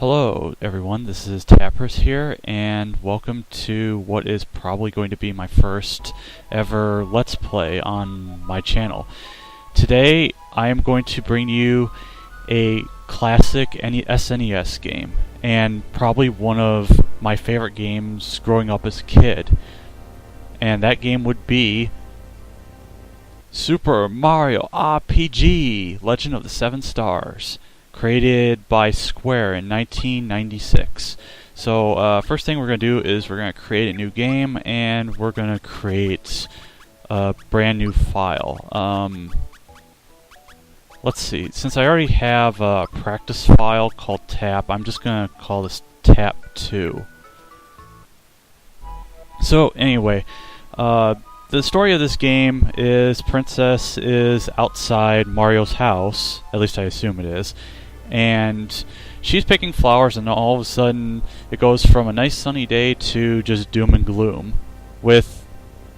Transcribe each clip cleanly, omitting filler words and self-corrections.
Hello everyone, this is Tappers here, and welcome to what is probably going to be my first ever Let's Play on my channel. Today I am going to bring you a classic SNES game, and probably one of my favorite games growing up as a kid. And that game would be Super Mario RPG Legend of the Seven Stars, created by Square in 1996. So first thing we're going to do is we're going to create a new game, and we're going to create a brand new file. Let's see, since I already have a practice file called tap, I'm just going to call this tap2. So anyway, the story of this game is Princess is outside Mario's house, at least I assume it is, and she's picking flowers, and all of a sudden it goes from a nice sunny day to just doom and gloom, with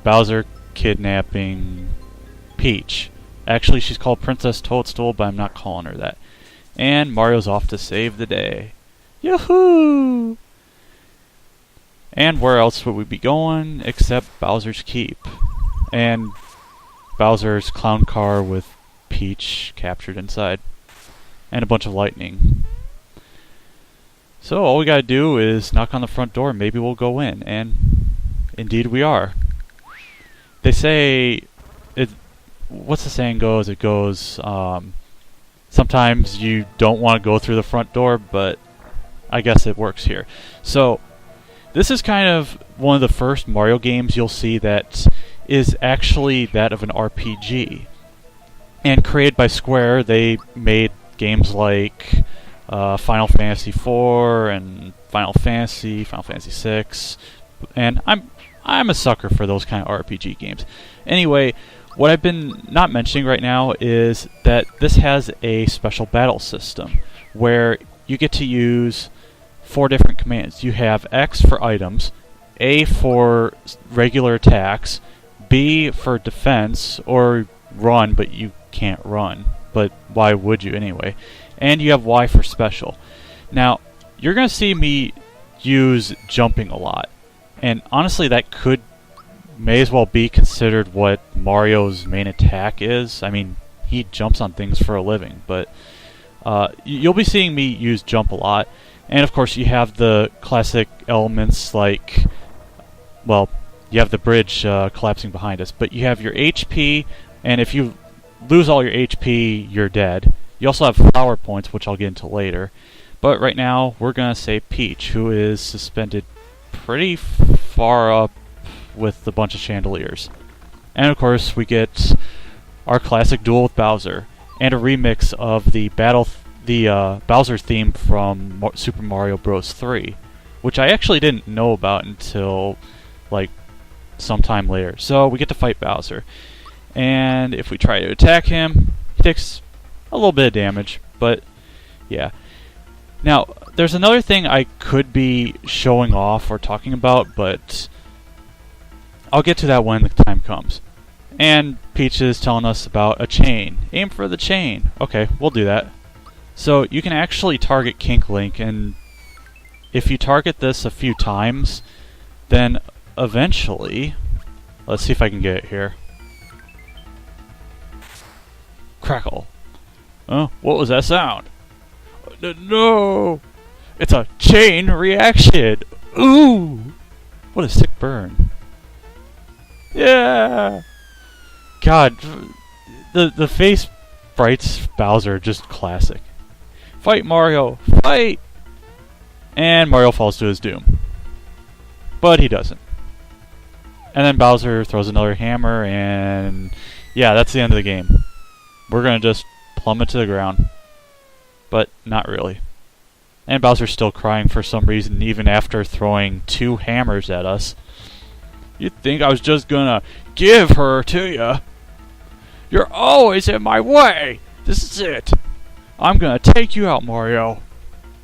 Bowser kidnapping Peach. Actually, she's called Princess Toadstool, but I'm not calling her that. And Mario's off to save the day. Yahoo! And where else would we be going except Bowser's Keep? And Bowser's clown car with Peach captured inside. And a bunch of lightning. So all we gotta do is knock on the front door, maybe we'll go in. And indeed we are. They say, what's the saying goes? It goes, sometimes you don't want to go through the front door, but I guess it works here. So this is kind of one of the first Mario games you'll see that is actually that of an RPG. And created by Square, they made games like Final Fantasy IV and Final Fantasy VI, and I'm a sucker for those kind of RPG games. Anyway, what I've been not mentioning right now is that this has a special battle system where you get to use 4 different commands. You have X for items, A for regular attacks, B for defense, or run, but you can't run. But why would you anyway? And you have Y for special. Now, you're going to see me use jumping a lot. And honestly, that may as well be considered what Mario's main attack is. I mean, he jumps on things for a living, but you'll be seeing me use jump a lot. And of course, you have the classic elements like, well, you have the bridge collapsing behind us, but you have your HP, and if you lose all your HP, you're dead. You also have flower points, which I'll get into later. But right now, we're going to save Peach, who is suspended pretty far up with a bunch of chandeliers. And of course, we get our classic duel with Bowser, and a remix of the Bowser theme from Super Mario Bros. 3, which I actually didn't know about until like sometime later. So we get to fight Bowser, and if we try to attack him, he takes a little bit of damage, but yeah. Now, there's another thing I could be showing off or talking about, but I'll get to that when the time comes. And Peach is telling us about a chain. Aim for the chain. Okay, we'll do that. So you can actually target Kink Link, and if you target this a few times, then eventually, let's see if I can get it here. Crackle. Oh, what was that sound? No! It's a chain reaction! Ooh! What a sick burn. Yeah! God, the face sprites Bowser are just classic. Fight, Mario! Fight! And Mario falls to his doom. But he doesn't. And then Bowser throws another hammer, and yeah, that's the end of the game. We're gonna just plummet to the ground. But not really. And Bowser's still crying for some reason, even after throwing 2 hammers at us. You'd think I was just gonna give her to you. You're always in my way! This is it! I'm gonna take you out, Mario.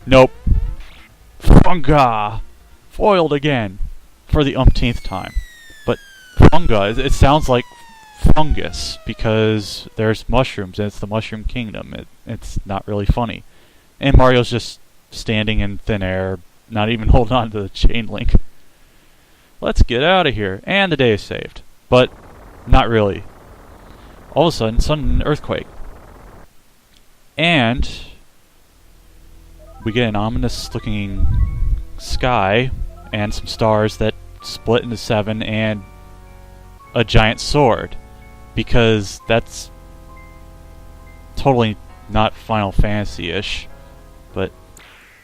Nope. Funga! Foiled again. For the umpteenth time. But funga, it sounds like fungus, because there's mushrooms, and it's the Mushroom Kingdom. It's not really funny. And Mario's just standing in thin air, not even holding on to the chain link. Let's get out of here. And the day is saved. But not really. All of a sudden earthquake. And we get an ominous looking sky and some stars that split into 7 and a giant sword. Because that's totally not Final Fantasy-ish. But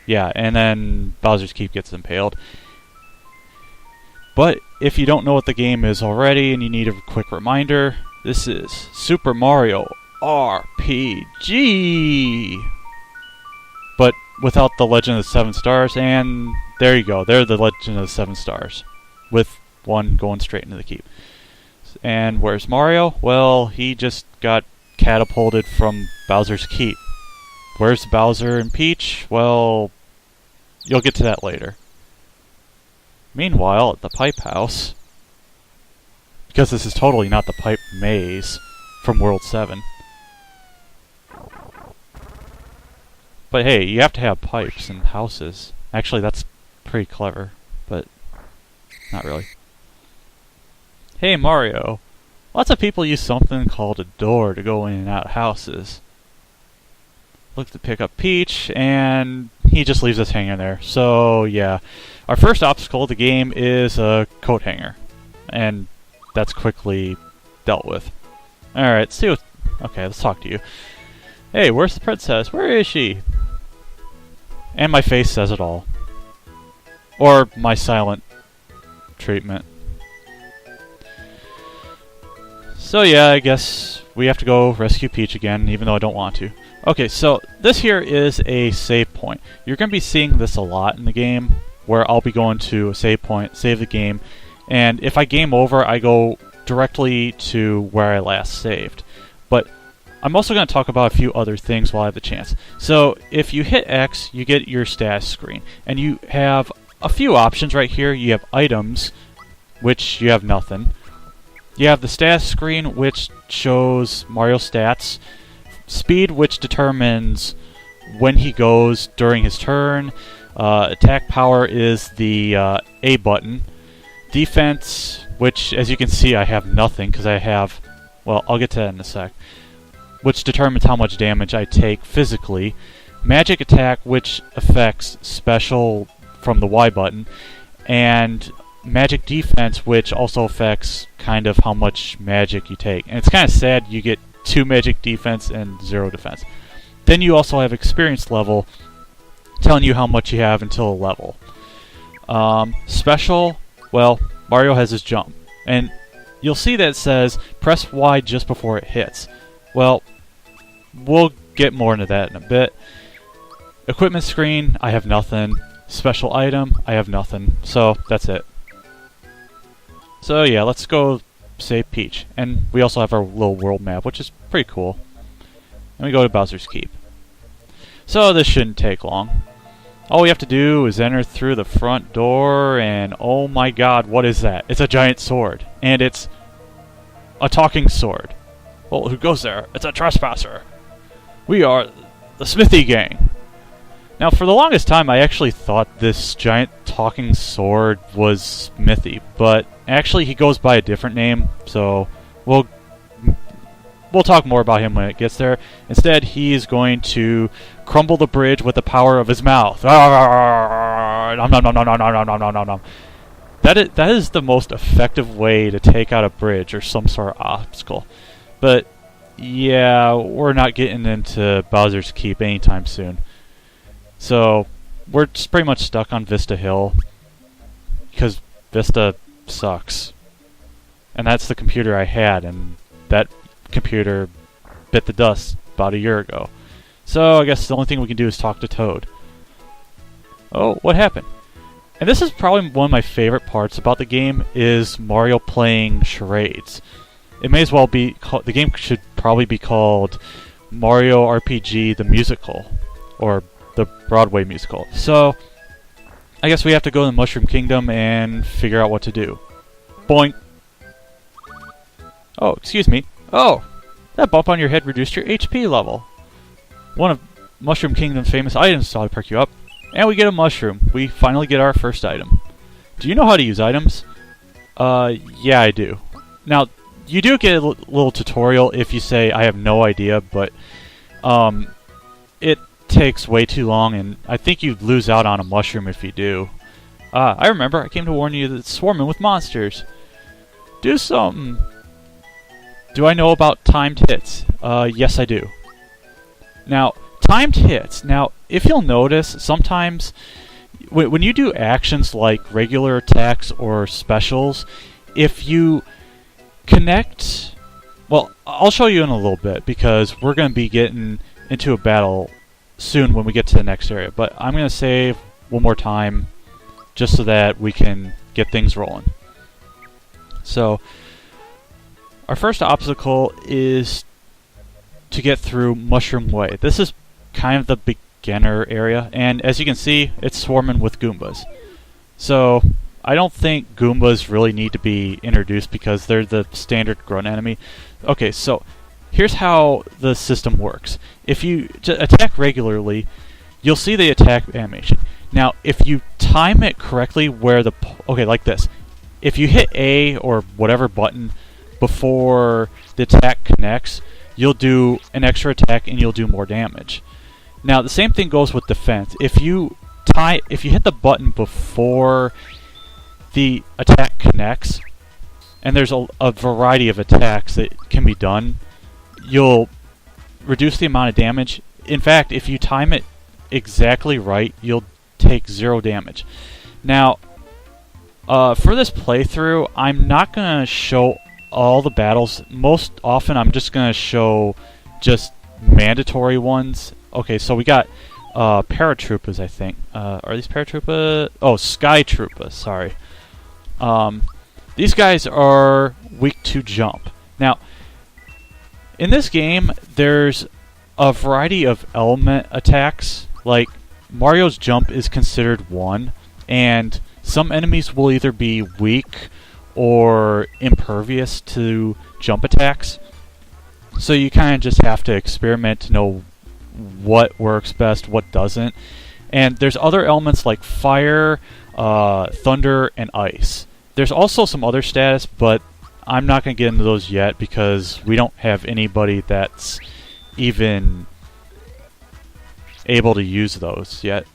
yeah, and then Bowser's Keep gets impaled. But if you don't know what the game is already and you need a quick reminder, this is Super Mario RPG! But without the Legend of the 7 Stars, and there you go, they're the Legend of the 7 Stars. With one going straight into the keep. And where's Mario? Well, he just got catapulted from Bowser's Keep. Where's Bowser and Peach? Well, you'll get to that later. Meanwhile, at the Pipe House, because this is totally not the Pipe Maze from World 7. But hey, you have to have pipes and houses. Actually, that's pretty clever, but not really. Hey Mario, lots of people use something called a door to go in and out of houses. Look to pick up Peach, and he just leaves us hanging there. So yeah, our first obstacle of the game is a coat hanger, and that's quickly dealt with. Alright, let's see what... Okay, let's talk to you. Hey, where's the princess? Where is she? And my face says it all. Or my silent treatment. So yeah, I guess we have to go rescue Peach again, even though I don't want to. Okay, so this here is a save point. You're going to be seeing this a lot in the game, where I'll be going to a save point, save the game, and if I game over, I go directly to where I last saved. But I'm also going to talk about a few other things while I have the chance. So if you hit X, you get your status screen, and you have a few options right here. You have items, which you have nothing. You have the status screen, which shows Mario stats. Speed, which determines when he goes during his turn. Attack power is the A button. Defense, which, as you can see, I have nothing, because I have... Well, I'll get to that in a sec. Which determines how much damage I take physically. Magic attack, which affects special from the Y button. And magic defense, which also affects kind of how much magic you take. And it's kind of sad you get 2 magic defense and 0 defense. Then you also have experience level, telling you how much you have until a level. Special, well, Mario has his jump. And you'll see that it says, press Y just before it hits. Well, we'll get more into that in a bit. Equipment screen, I have nothing. Special item, I have nothing. So, that's it. So yeah, let's go save Peach. And we also have our little world map, which is pretty cool. And we go to Bowser's Keep. So this shouldn't take long. All we have to do is enter through the front door, and oh my god, what is that? It's a giant sword. And it's a talking sword. Well, who goes there? It's a trespasser. We are the Smithy Gang. Now, for the longest time, I actually thought this giant talking sword was Smithy, but actually he goes by a different name, so we'll talk more about him when it gets there. Instead, he is going to crumble the bridge with the power of his mouth. That is the most effective way to take out a bridge or some sort of obstacle. But yeah, we're not getting into Bowser's Keep anytime soon. So we're just pretty much stuck on Vista Hill because Vista sucks. And that's the computer I had, and that computer bit the dust about a year ago. So I guess the only thing we can do is talk to Toad. Oh, what happened? And this is probably one of my favorite parts about the game, is Mario playing charades. It may as well be the game should probably be called Mario RPG the Musical, or the Broadway musical. So I guess we have to go to the Mushroom Kingdom and figure out what to do. Boink! Oh, excuse me. Oh! That bump on your head reduced your HP level. One of Mushroom Kingdom's famous items to perk you up. And we get a mushroom. We finally get our first item. Do you know how to use items? Yeah, I do. Now, you do get a little tutorial if you say, I have no idea, but it takes way too long, and I think you'd lose out on a mushroom if you do. I remember, I came to warn you that it's swarming with monsters. Do something. Do I know about timed hits? Yes, I do. Now, timed hits. Now, if you'll notice, sometimes when you do actions like regular attacks or specials, if you connect... Well, I'll show you in a little bit, because we're going to be getting into a battle soon when we get to the next area. But I'm going to save one more time, just so that we can get things rolling. So, our first obstacle is to get through Mushroom Way. This is kind of the beginner area, and as you can see, it's swarming with Goombas. So, I don't think Goombas really need to be introduced because they're the standard grunt enemy. Okay, so here's how the system works. If you attack regularly, you'll see the attack animation. Now, if you time it correctly where the... Okay, like this. If you hit A or whatever button before the attack connects, you'll do an extra attack and you'll do more damage. Now, the same thing goes with defense. If you hit the button before the attack connects, and there's a variety of attacks that can be done, you'll reduce the amount of damage. In fact, if you time it exactly right, you'll take 0 damage. Now, for this playthrough, I'm not going to show all the battles. Most often, I'm just going to show just mandatory ones. Okay, so we got paratroopers, I think. Are these paratroopers? Oh, sky troopers, sorry. These guys are weak to jump. Now, in this game, there's a variety of element attacks. Like, Mario's jump is considered one, and some enemies will either be weak or impervious to jump attacks. So you kind of just have to experiment to know what works best, what doesn't. And there's other elements like fire, thunder, and ice. There's also some other status, but I'm not going to get into those yet because we don't have anybody that's even able to use those yet.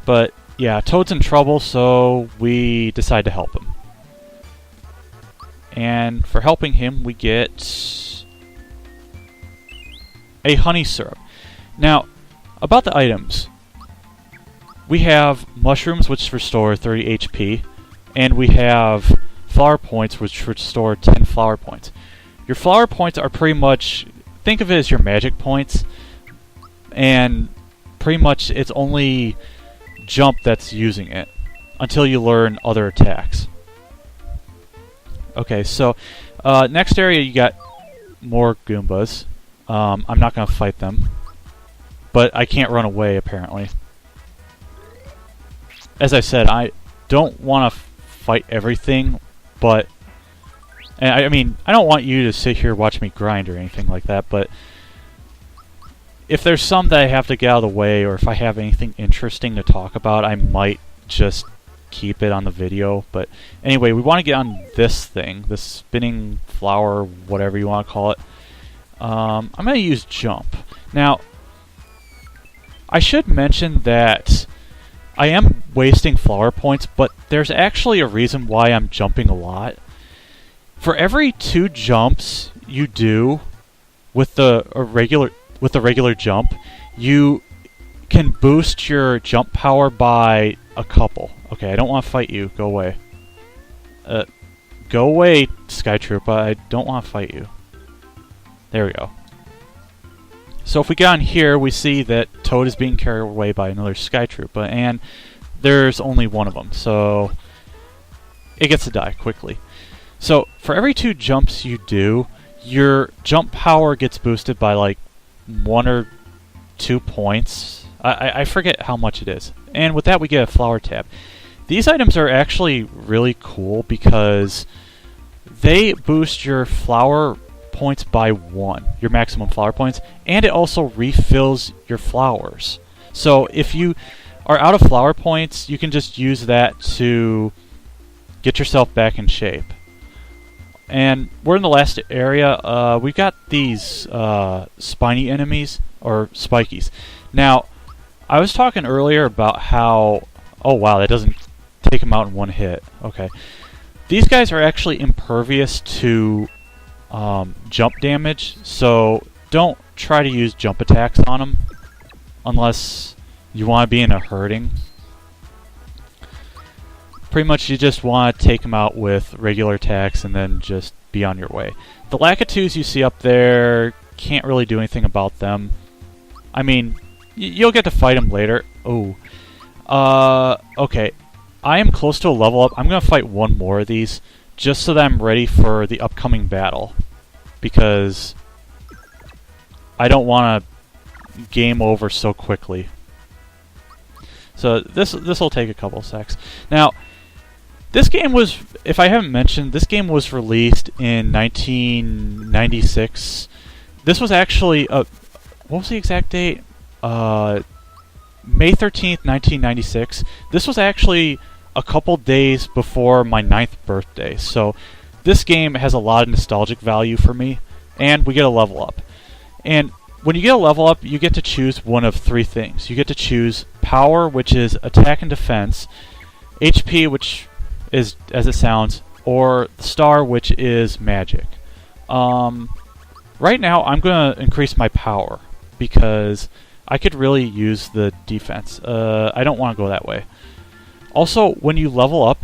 But yeah, Toad's in trouble, so we decide to help him. And for helping him, we get a honey syrup. Now, about the items, we have mushrooms, which restore 30 HP, and we have flower points, which restore 10 flower points. Your flower points are pretty much, think of it as your magic points, and pretty much it's only jump that's using it until you learn other attacks. Okay, so next area you got more Goombas. I'm not going to fight them, but I can't run away apparently. As I said, I don't want to fight everything, but I mean, I don't want you to sit here and watch me grind or anything like that, but if there's some that I have to get out of the way, or if I have anything interesting to talk about, I might just keep it on the video. But anyway, we want to get on this thing, this spinning flower, whatever you want to call it. I'm going to use jump. Now, I should mention that I am wasting flower points, but there's actually a reason why I'm jumping a lot. For every 2 jumps you do with the regular jump, you can boost your jump power by a couple. Okay, I don't want to fight you. Go away. Go away, Sky Trooper. I don't want to fight you. There we go. So if we get on here, we see that Toad is being carried away by another Sky Trooper, and there's only one of them, so it gets to die quickly. So for every 2 jumps you do, your jump power gets boosted by like 1 or 2 points. I forget how much it is. And with that, we get a flower tab. These items are actually really cool because they boost your flower points by 1, your maximum flower points, and it also refills your flowers. So if you are out of flower points, you can just use that to get yourself back in shape. And we're in the last area. We've got these spiny enemies, or spikies. Now, I was talking earlier about how... Oh wow, that doesn't take them out in one hit. Okay. These guys are actually impervious to jump damage, so don't try to use jump attacks on them unless you want to be in a hurting. Pretty much you just want to take them out with regular attacks and then just be on your way. The Lakitus you see up there, can't really do anything about them. I mean, you'll get to fight them later. Oh. Okay. I am close to a level up. I'm going to fight one more of these just so that I'm ready for the upcoming battle. Because I don't want to game over so quickly. So this will take a couple secs. Now, this game was, if I haven't mentioned, this game was released in 1996. This was actually, what was the exact date? May 13th, 1996. This was actually a couple days before my 9th birthday. So this game has a lot of nostalgic value for me. And we get a level up. And when you get a level up, you get to choose one of three things. You get to choose power, which is attack and defense, HP, which is, as it sounds, or star, which is magic. Right now, I'm going to increase my power, because I could really use the defense. I don't want to go that way. Also, when you level up,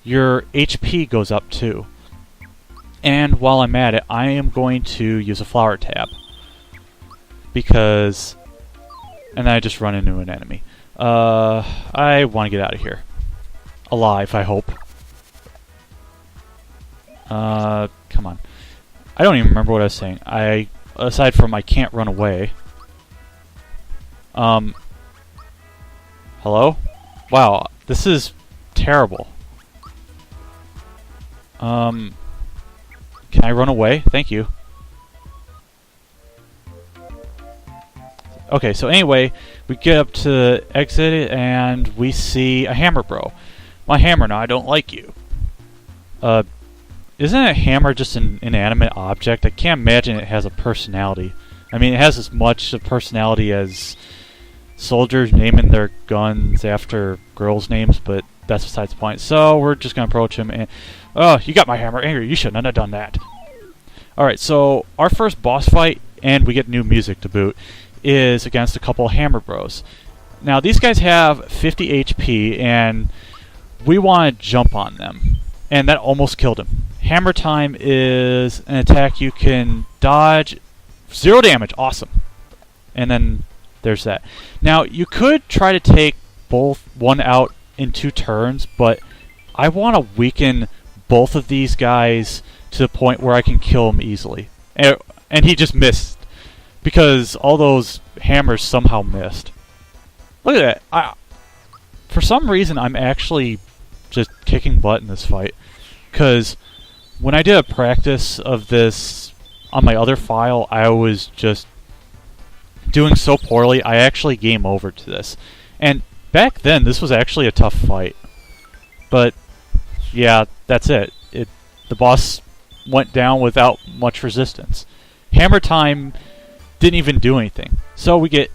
your HP goes up too. And while I'm at it, I am going to use a flower tab. Because... And then I just run into an enemy. I want to get out of here. Alive, I hope. Come on. I don't even remember what I was saying. Aside from I can't run away. Hello? Wow, this is terrible. Can I run away? Thank you. Okay, so anyway, we get up to exit and we see a hammer bro. My hammer, now I don't like you. Isn't a hammer just an inanimate object? I can't imagine it has a personality. I mean, it has as much of personality as soldiers naming their guns after girls' names, but that's besides the point. So we're just going to approach him and... Oh, you got my hammer angry. You shouldn't have done that. Alright, so our first boss fight, and we get new music to boot, is against a couple hammer bros. Now, these guys have 50 HP, and we want to jump on them. And that almost killed him. Hammer time is an attack you can dodge. 0 damage. Awesome. And then there's that. Now, you could try to take one out in 2 turns, but I want to weaken both of these guys to the point where I can kill them easily. And he just missed. Because all those hammers somehow missed. Look at that. For some reason, I'm actually just kicking butt in this fight. Because when I did a practice of this on my other file, I was just doing so poorly, I actually game over to this. And back then, this was actually a tough fight. But, yeah, that's it. The boss went down without much resistance. Hammer time didn't even do anything. So we get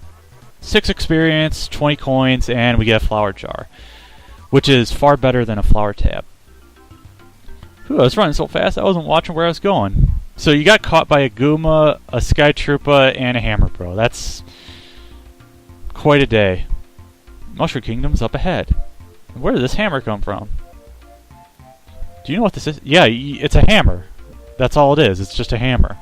6 experience, 20 coins, and we get a flower jar. Which is far better than a flower tab. Whew, I was running so fast I wasn't watching where I was going. So you got caught by a Gooma, a Sky Troopa, and a Hammer Bro. That's quite a day. Mushroom Kingdom's up ahead. Where did this hammer come from? Do you know what this is? Yeah, it's a hammer. That's all it is. It's just a hammer.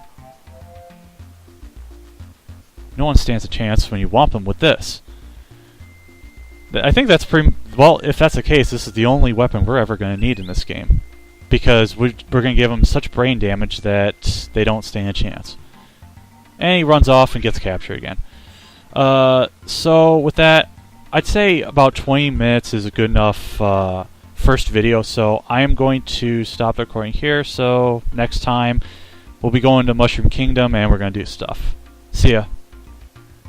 No one stands a chance when you whomp them with this. I think that's pretty... Well, if that's the case, this is the only weapon we're ever going to need in this game. Because we're going to give them such brain damage that they don't stand a chance. And he runs off and gets captured again. So, with that, I'd say about 20 minutes is a good enough first video. So, I am going to stop the recording here. So, next time, we'll be going to Mushroom Kingdom and we're going to do stuff. See ya.